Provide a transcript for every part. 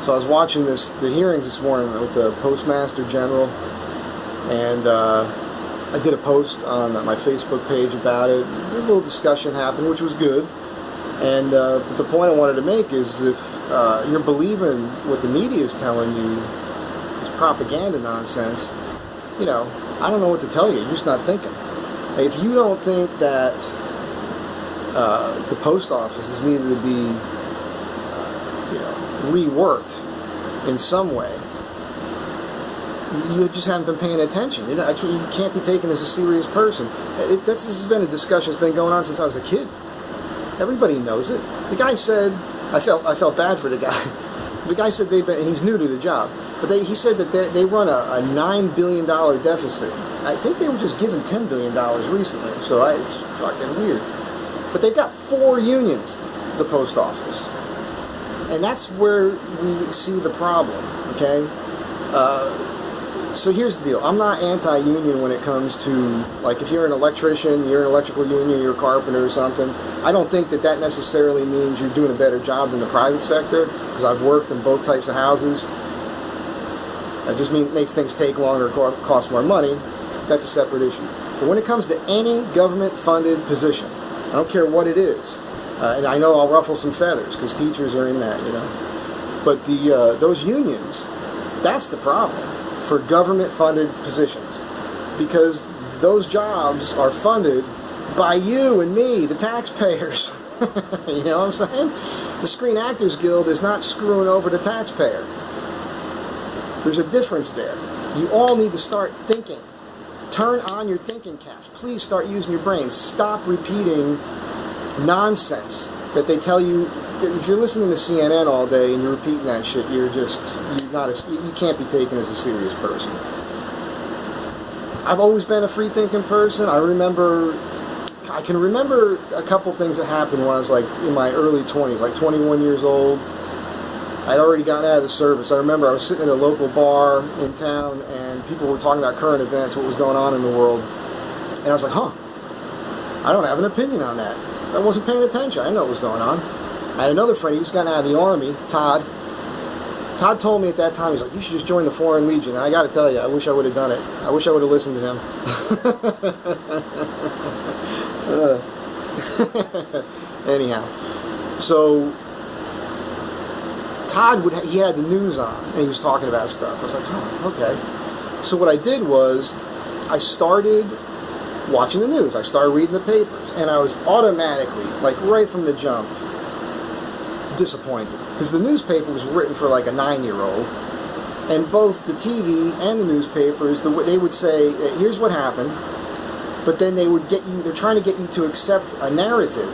So I was watching the hearings this morning with the Postmaster General, and I did a post on my Facebook page about it. A little discussion happened, which was good. And the point I wanted to make is, if you're believing what the media is telling you, this propaganda nonsense, you know, I don't know what to tell you. You're just not thinking. If you don't think that the post office is needed to be, reworked in some way, you just haven't been paying attention. You can't be taken as a serious person. This has been a discussion that's been going on since I was a kid. Everybody knows it. The guy said, I felt bad for the guy. The guy said and he's new to the job, but he said that they run a $9 billion deficit. I think they were just given $10 billion recently, so it's fucking weird. But they've got 4 unions, the post office. And that's where we see the problem, okay? So here's the deal. I'm not anti-union when it comes to, like, if you're an electrician, you're an electrical union, you're a carpenter or something. I don't think that necessarily means you're doing a better job than the private sector, because I've worked in both types of houses. That just makes things take longer, cost more money. That's a separate issue. But when it comes to any government-funded position, I don't care what it is, and I know I'll ruffle some feathers because teachers are in that, you know. But those unions, that's the problem for government-funded positions, because those jobs are funded by you and me, the taxpayers. You know what I'm saying? The Screen Actors Guild is not screwing over the taxpayer. There's a difference there. You all need to start thinking. Turn on your thinking caps. Please start using your brains. Stop repeating nonsense that they tell you. If you're listening to CNN all day and you're repeating that shit, you can't be taken as a serious person. I've always been a free-thinking person. I can remember a couple things that happened when I was like in my early 20s, like 21 years old. I'd already gotten out of the service. I remember I was sitting at a local bar in town and people were talking about current events, what was going on in the world. And I was like, I don't have an opinion on that. I wasn't paying attention. I didn't know what was going on. I had another friend, he just got out of the Army, Todd. Todd told me at that time, he's like, you should just join the Foreign Legion. And I got to tell you, I wish I would have done it. I wish I would have listened to him. Anyhow, so Todd he had the news on, and he was talking about stuff. I was like, okay. So what I did was, I started watching the news. I started reading the papers, and I was automatically, like right from the jump, disappointed, because the newspaper was written for like a 9-year-old, and both the TV and the newspapers, they would say, here's what happened, but then they're trying to get you to accept a narrative.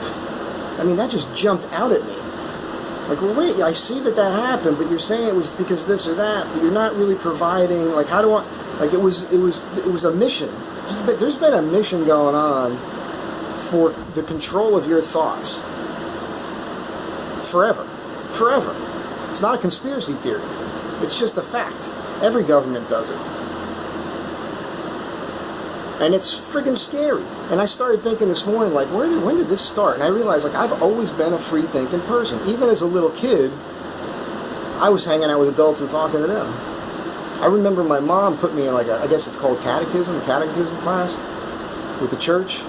I mean, that just jumped out at me. Like, well, wait, I see that happened, but you're saying it was because this or that, but you're not really providing, like, it was a mission. There's been a mission going on for the control of your thoughts. Forever. It's not a conspiracy theory. It's just a fact. Every government does it. And it's friggin' scary. And I started thinking this morning, like, when did this start? And I realized, like, I've always been a free-thinking person. Even as a little kid, I was hanging out with adults and talking to them. I remember my mom put me in, like, I guess it's called catechism class with the church.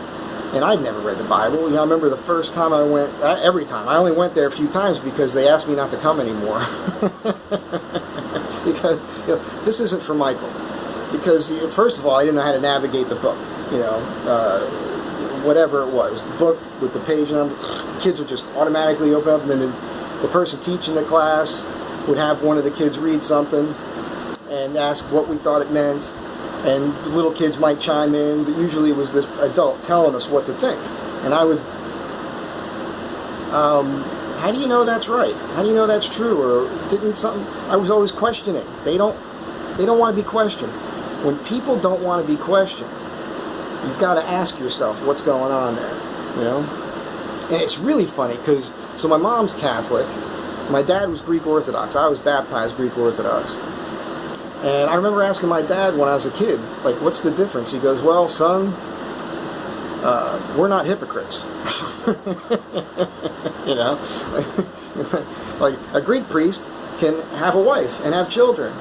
And I'd never read the Bible. You know, I remember the first time I went, every time. I only went there a few times because they asked me not to come anymore. Because, this isn't for Michael. Because, first of all, I didn't know how to navigate the book. Whatever it was. The book with the page number, kids would just automatically open up, and then the person teaching the class would have one of the kids read something and ask what we thought it meant. And the little kids might chime in, but usually it was this adult telling us what to think. And I would, how do you know that's right? How do you know that's true? Or I was always questioning. They don't want to be questioned. When people don't want to be questioned, you've got to ask yourself what's going on there, you know? And it's really funny, because, so my mom's Catholic, my dad was Greek Orthodox, I was baptized Greek Orthodox. And I remember asking my dad when I was a kid, like, what's the difference? He goes, well, son, we're not hypocrites. You know? Like, a Greek priest, can have a wife and have children.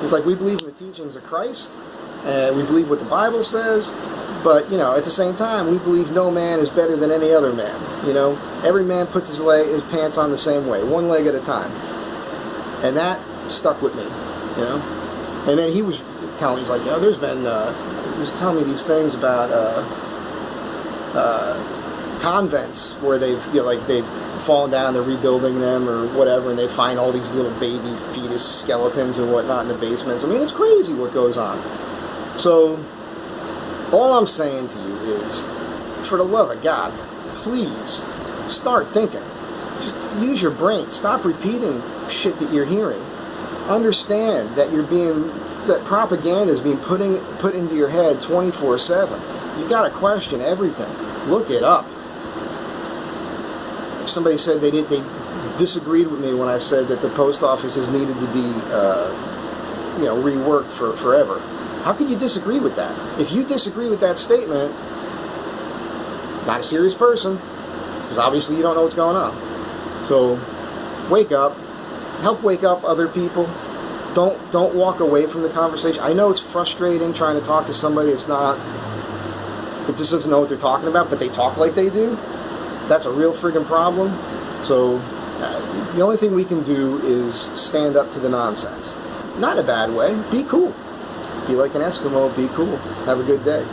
He's like, we believe in the teachings of Christ, and we believe what the Bible says, but, you know, at the same time, we believe no man is better than any other man. You know, every man puts his pants on the same way, one leg at a time. And that stuck with me, you know. And then he was telling me, he's like, you know, there's been, he was telling me these things about convents where they've, you know, like they've fallen down, they're rebuilding them or whatever, and they find all these little baby fetus skeletons and whatnot in the basements. I mean, it's crazy what goes on. So, all I'm saying to you is, for the love of God, please start thinking. Just use your brain. Stop repeating shit that you're hearing. Understand that that propaganda is being put into your head 24/7. You got to question everything. Look it up. Somebody said they disagreed with me when I said that the post offices needed to be, you know, reworked for forever. How can you disagree with that? If you disagree with that statement, not a serious person, because obviously you don't know what's going on. So, wake up. Help wake up other people. Don't walk away from the conversation. I know it's frustrating trying to talk to somebody that just doesn't know what they're talking about, but they talk like they do. That's a real friggin' problem. So, the only thing we can do is stand up to the nonsense. Not in a bad way. Be cool. Be like an Eskimo. Be cool. Have a good day.